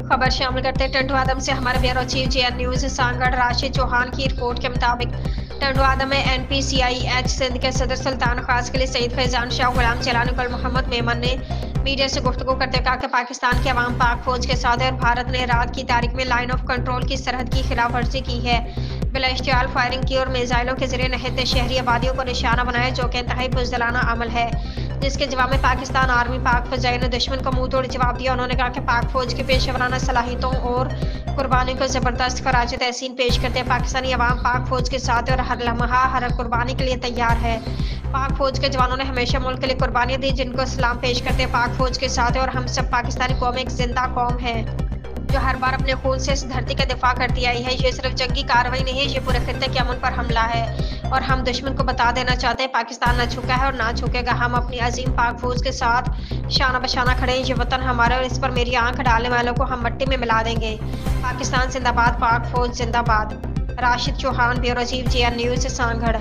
खबर शामिल करते टंडवादम से हमारे bureau chief JN news Sanghar Rashid Chauhan की रिपोर्ट के मुताबिक टंडवादम में एनपीसीआईएच सिंध के सदर सुल्तान खास के लिए सईद फैजान शाह गुलाम चलानी गुल मोहम्मद मेमन ने मीडिया से गुफ्तगू करते कहा कि पाकिस्तान की अवाम पाक फौज के साथ है और भारत ने रात की तारीख में लाइन ऑफ कंट्रोल की सरहद की खिलाफ वर्जी की है, बिला इश्तियाल फायरिंग की और मिसाइलों के जरिए नहते शहरी आबादियों को निशाना बनाया, जो कि इंतहाई बुज़दिलाना अमल है, जिसके जवाब में पाकिस्तान आर्मी पाक फौजाई ने दुश्मन को मुंह तोड़ जवाब दिया। उन्होंने कहा कि पाक फौज की पेशेवराना सलाहियतों और कुर्बानी को जबरदस्त खराज तहसीन पेश करते हैं। पाकिस्तानी अवाम पाक फौज के साथ है और हर लम्हा हर कुर्बानी के लिए तैयार है। पाक फौज के जवानों ने हमेशा मुल्क के लिए कुर्बानियां दी, जिनको सलाम पेश करते हैं। पाक फौज के साथ है और हम सब पाकिस्तानी कौम एक जिंदा कौम है जो हर बार अपने खून से इस धरती का दिफा करती आई है। ये सिर्फ जंगी कार्रवाई नहीं है, ये पूरे खित्ते के अमन पर हमला है और हम दुश्मन को बता देना चाहते हैं पाकिस्तान ना झुका है और ना झुकेगा। हम अपनी अजीम पाक फौज के साथ शाना बशाना खड़े हैं। ये वतन हमारा और इस पर मेरी आंख डालने वालों को हम मट्टी में मिला देंगे। पाकिस्तान जिंदाबाद, पाक फौज जिंदाबाद। Rashid Chauhan, bureau chief JN news Sanghar.